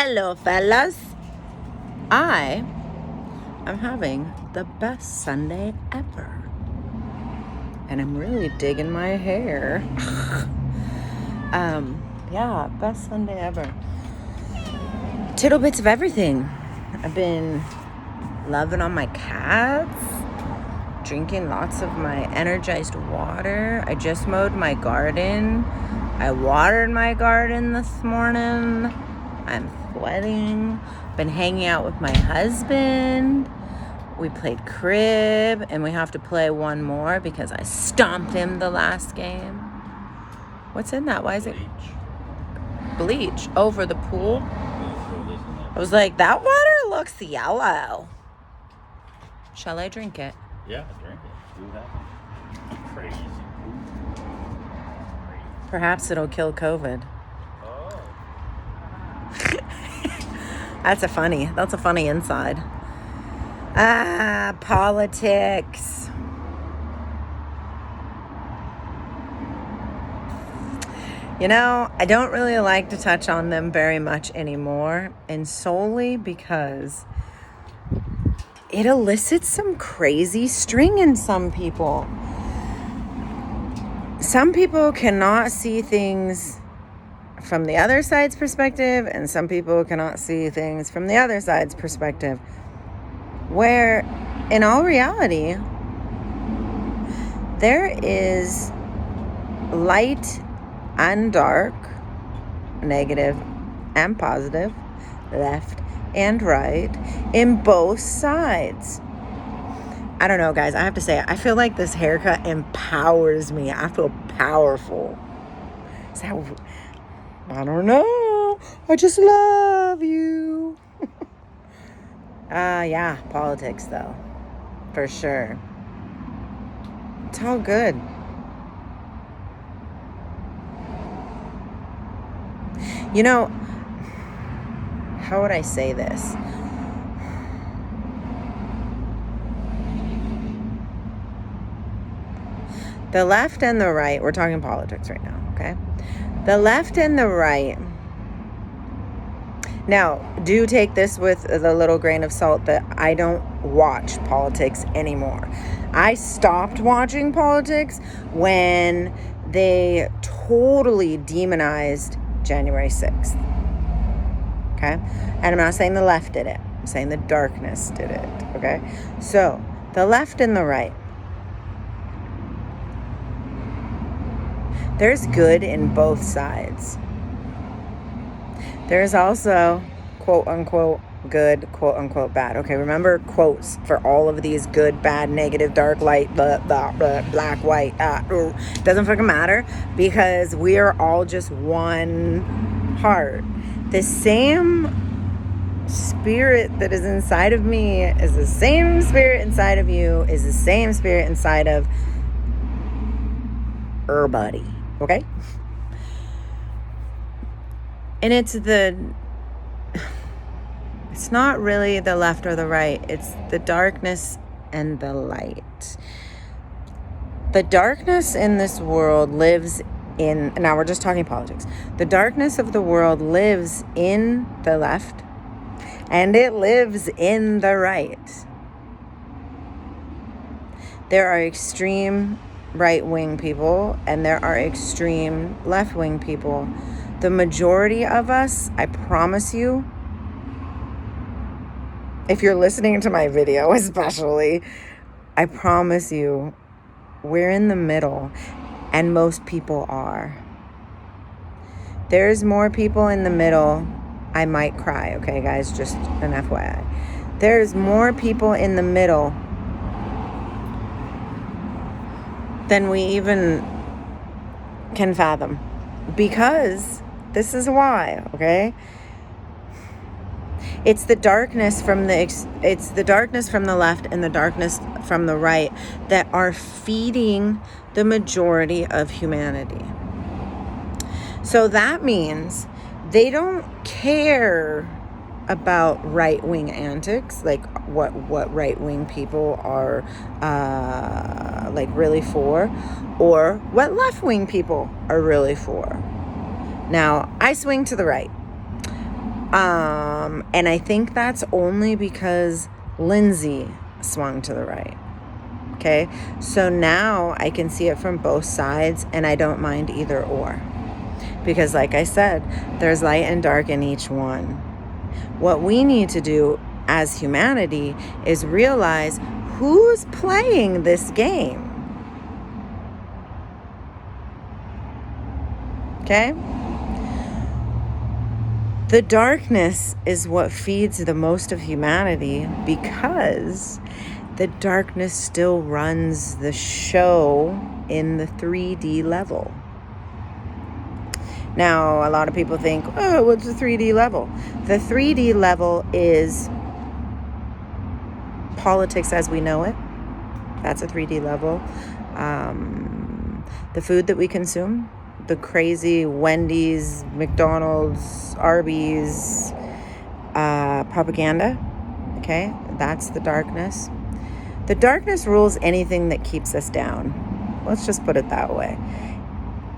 Hello, fellas. I am having the best Sunday ever. And I'm really digging my hair. Yeah, best Sunday ever. Tittle bits of everything. I've been loving on my cats, drinking lots of my energized water. I just mowed my garden. I watered my garden this morning. I'm sweating. Been hanging out with my husband. We played crib, and we have to play one more because I stomped him the last game. What's in that? Why is it bleach over the pool? I was like, that water looks yellow. Shall I drink it? Yeah, drink it. Do that. Crazy. Perhaps it'll kill COVID. Oh. That's a funny inside. Politics. You know, I don't really like to touch on them very much anymore, and solely because it elicits some crazy string in some people. Some people cannot see things from the other side's perspective, and some people cannot see things from the other side's perspective. Where, in all reality, there is light and dark, negative and positive, left and right, in both sides. I don't know, guys. I have to say, I feel like this haircut empowers me. I feel powerful. Is that... I don't know. I just love you. Yeah, politics though. For sure. It's all good. You know, how would I say this? The left and the right, we're talking politics right now, okay? The left and the right. Now, do take this with the little grain of salt that I don't watch politics anymore. I stopped watching politics when they totally demonized January 6th. Okay? And I'm not saying the left did it. I'm saying the darkness did it. Okay? So, the left and the right. There's good in both sides. There's also, quote unquote, good, quote unquote, bad. Okay, remember quotes for all of these: good, bad, negative, dark, light, black, white. Doesn't fucking matter, because we are all just one heart. The same spirit that is inside of me is the same spirit inside of you, is the same spirit inside of everybody. Okay? And it's not really the left or the right. It's the darkness and the light. The darkness in this world lives in, now we're just talking politics. The darkness of the world lives in the left, and it lives in the right. There are extreme right-wing people, and there are extreme left-wing people. The majority of us, I promise you, if you're listening to my video especially, I promise you, we're in the middle, and most people are. There's more people in the middle. I might cry, okay, guys, just an FYI. There's more people in the middle than we even can fathom, because this is why, okay? It's the darkness from the darkness from the left and the darkness from the right that are feeding the majority of humanity. So that means they don't care about right-wing antics, like what right-wing people are like really for, or what left-wing people are really for. Now, I swing to the right. And I think that's only because Lindsay swung to the right. Okay, so now I can see it from both sides, and I don't mind either or. Because like I said, there's light and dark in each one. What we need to do as humanity is realize who's playing this game. Okay? The darkness is what feeds the most of humanity because the darkness still runs the show in the 3D level. Now, a lot of people think, oh, what's the 3D level? The 3D level is politics as we know it. That's a 3D level. The food that we consume, the crazy Wendy's, McDonald's, Arby's propaganda, okay? That's the darkness. The darkness rules anything that keeps us down. Let's just put it that way.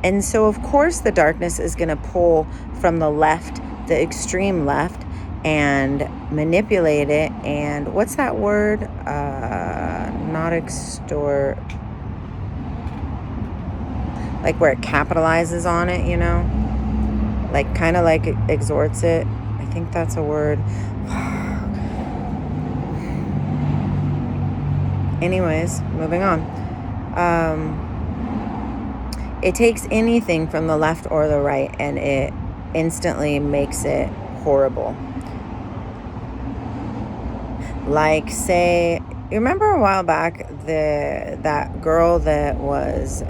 And so, of course, the darkness is going to pull from the left, the extreme left, and manipulate it. And what's that word? Not extort. Like where it capitalizes on it, you know? Like kind of like it exhorts it. I think that's a word. Anyways, moving on. It takes anything from the left or the right and it instantly makes it horrible. Like, say, you remember a while back that girl that was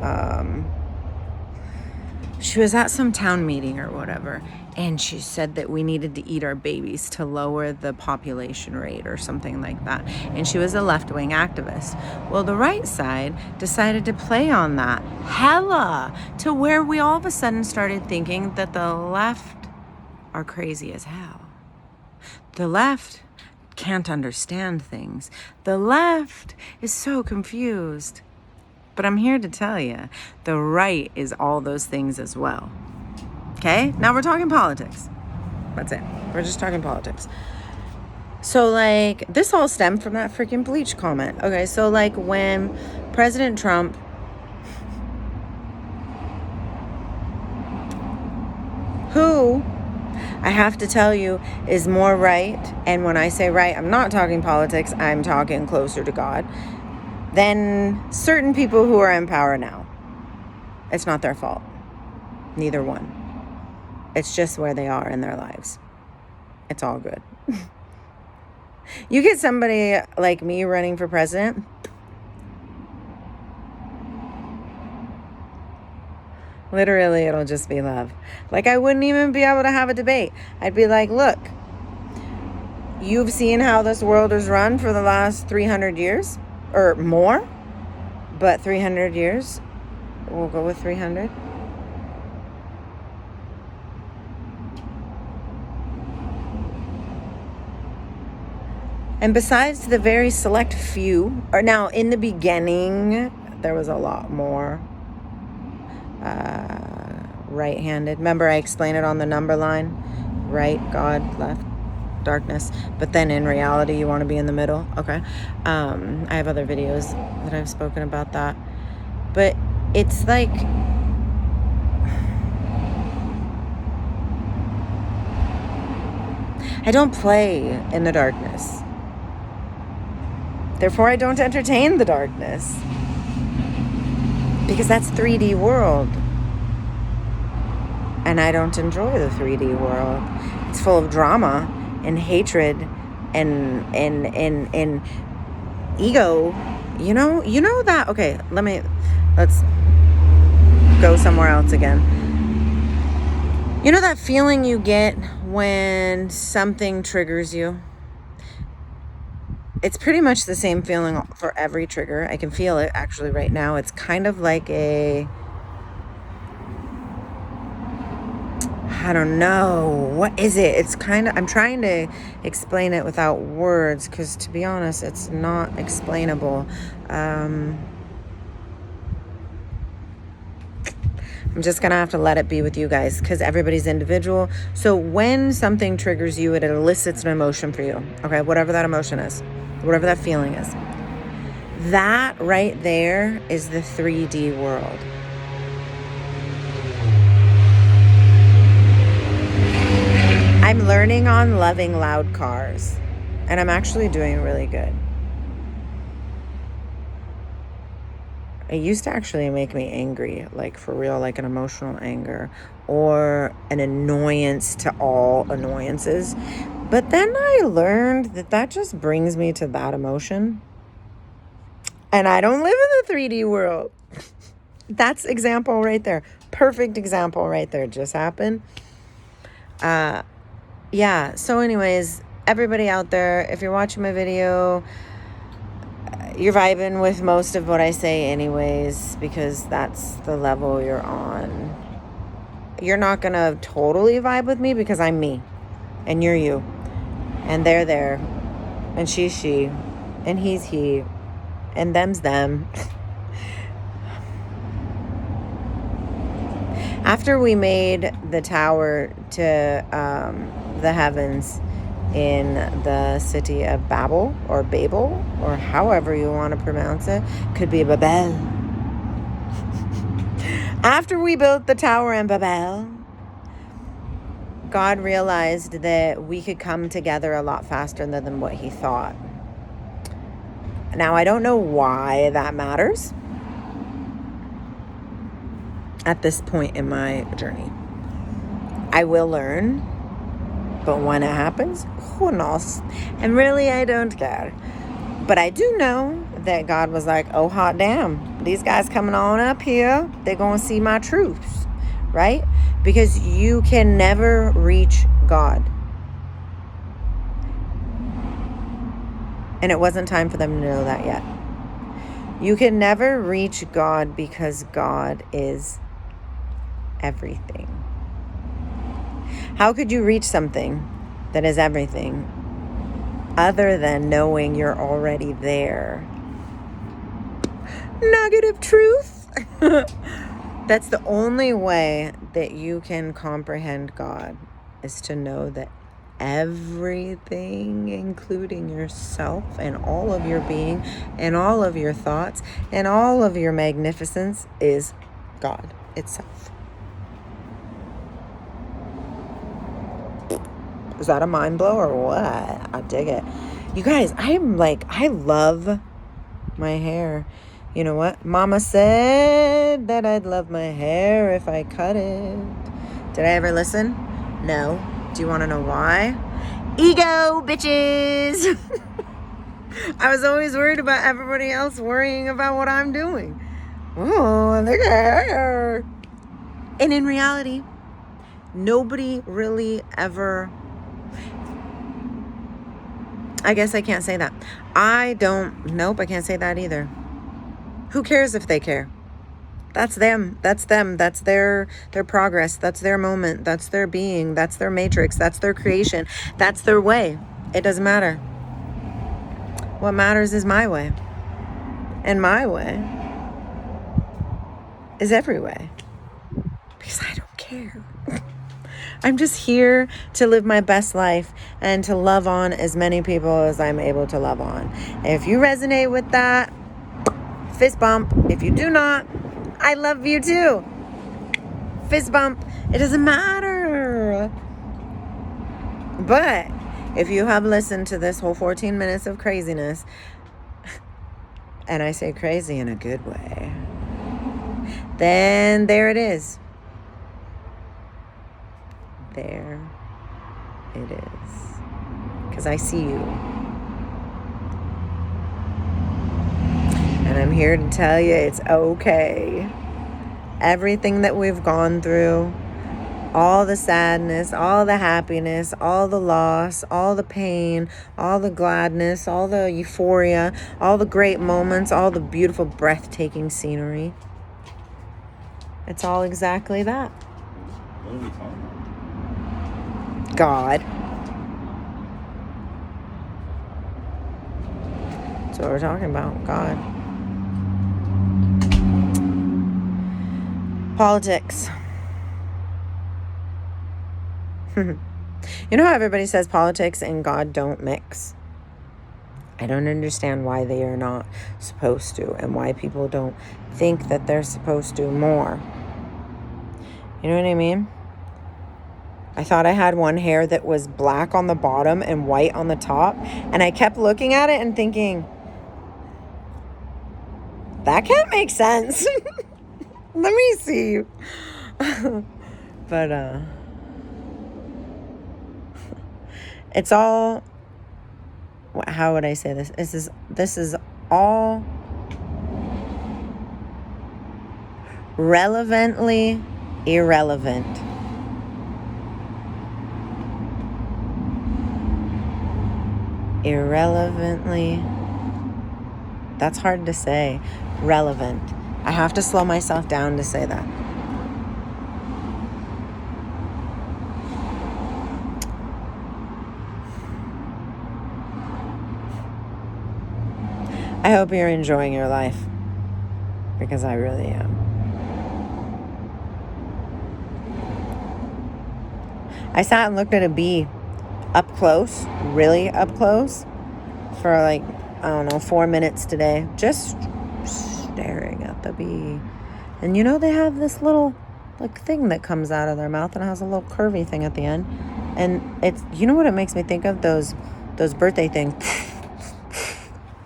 she was at some town meeting or whatever, and she said that we needed to eat our babies to lower the population rate or something like that. And she was a left-wing activist. Well, the right side decided to play on that hella to where we all of a sudden started thinking that the left are crazy as hell. The left can't understand things. The left is so confused. But I'm here to tell you, the right is all those things as well. Okay? Now we're talking politics. That's it. We're just talking politics. So, like, this all stemmed from that freaking bleach comment. Okay, so, like, when President Trump who, I have to tell you, is more right, and when I say right, I'm not talking politics, I'm talking closer to God, than certain people who are in power now. It's not their fault. Neither one. It's just where they are in their lives. It's all good. You get somebody like me running for president, literally it'll just be love. Like, I wouldn't even be able to have a debate. I'd be like, look, you've seen how this world is run for the last 300 years or more, but 300 years, we'll go with 300. And besides the very select few, or now in the beginning, there was a lot more right-handed. Remember I explained it on the number line? Right, God, left, darkness. But then in reality, you want to be in the middle. Okay. I have other videos that I've spoken about that. But it's like, I don't play in the darkness. Therefore, I don't entertain the darkness. Because that's 3D world. And I don't enjoy the 3D world. It's full of drama and hatred and ego. You know that. Okay, let's go somewhere else again. You know that feeling you get when something triggers you? It's pretty much the same feeling for every trigger. I can feel it actually right now. It's kind of like I don't know. What is it? It's kind of, I'm trying to explain it without words because, to be honest, it's not explainable. I'm just going to have to let it be with you guys because everybody's individual. So when something triggers you, it elicits an emotion for you. Okay, whatever that emotion is, whatever that feeling is. That right there is the 3D world. I'm learning on loving loud cars, and I'm actually doing really good. It used to actually make me angry, like for real, like an emotional anger or an annoyance to all annoyances. But then I learned that that just brings me to that emotion. And I don't live in the 3D world. That's example right there. Perfect example right there. Just happened. Yeah. So anyways, everybody out there, if you're watching my video, you're vibing with most of what I say anyways, because that's the level you're on. You're not going to totally vibe with me because I'm me and you're you and they're there and she's she and he's he and them's them. After we made the tower to the heavens in the city of Babel or Babel or however you want to pronounce it, could be Babel. After we built the tower in Babel, God realized that we could come together a lot faster than what he thought. Now, I don't know why that matters at this point in my journey. I will learn, but when it happens, who knows? And really, I don't care. But I do know that God was like, oh, hot damn, these guys coming on up here, they're going to see my truths, right? Because you can never reach God. And it wasn't time for them to know that yet. You can never reach God because God is everything. How could you reach something that is everything other than knowing you're already there? Negative truth. That's the only way that you can comprehend God, is to know that everything, including yourself and all of your being and all of your thoughts and all of your magnificence, is God itself. Is that a mind blow or what? I dig it. You guys, I love my hair. You know what? Mama said that I'd love my hair if I cut it. Did I ever listen? No. Do you want to know why? Ego, bitches. I was always worried about everybody else worrying about what I'm doing. Oh, look at her. And in reality, nobody really ever... I guess I can't say that. Nope, I can't say that either. Who cares if they care? That's them. That's them. That's their progress. That's their moment. That's their being. That's their matrix. That's their creation. That's their way. It doesn't matter. What matters is my way. And my way is every way. Because I don't care. I'm just here to live my best life and to love on as many people as I'm able to love on. If you resonate with that, fist bump. If you do not, I love you too. Fist bump. It doesn't matter. But if you have listened to this whole 14 minutes of craziness, and I say crazy in a good way, then there it is. There it is. Because I see you. And I'm here to tell you it's okay. Everything that we've gone through, all the sadness, all the happiness, all the loss, all the pain, all the gladness, all the euphoria, all the great moments, all the beautiful, breathtaking scenery. It's all exactly that. What are we talking about? God. That's what we're talking about. God. Politics. You know how everybody says politics and God don't mix? I don't understand why they are not supposed to, and why people don't think that they're supposed to more. You know what I mean? I thought I had one hair that was black on the bottom and white on the top, and I kept looking at it and thinking, that can't make sense. Let me see. But it's all, how would I say this? This is all relevantly irrelevant. Irrelevantly, that's hard to say. Relevant. I have to slow myself down to say that. I hope you're enjoying your life, because I really am. I sat and looked at a bee up close, really up close, for like, I don't know, 4 minutes today, just staring at the bee. And you know, they have this little like thing that comes out of their mouth, and it has a little curvy thing at the end, and it's, you know what it makes me think of? Those birthday things.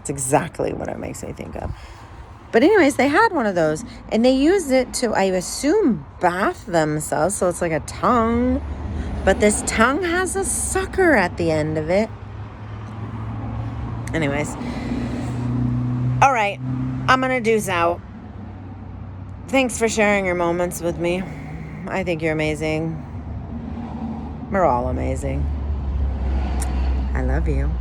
It's exactly what it makes me think of. But anyways, they had one of those, and they used it to, I assume, bath themselves. So it's like a tongue, but this tongue has a sucker at the end of it. Anyways, all right, I'm gonna deuce out. Thanks for sharing your moments with me. I think you're amazing. We're all amazing. I love you.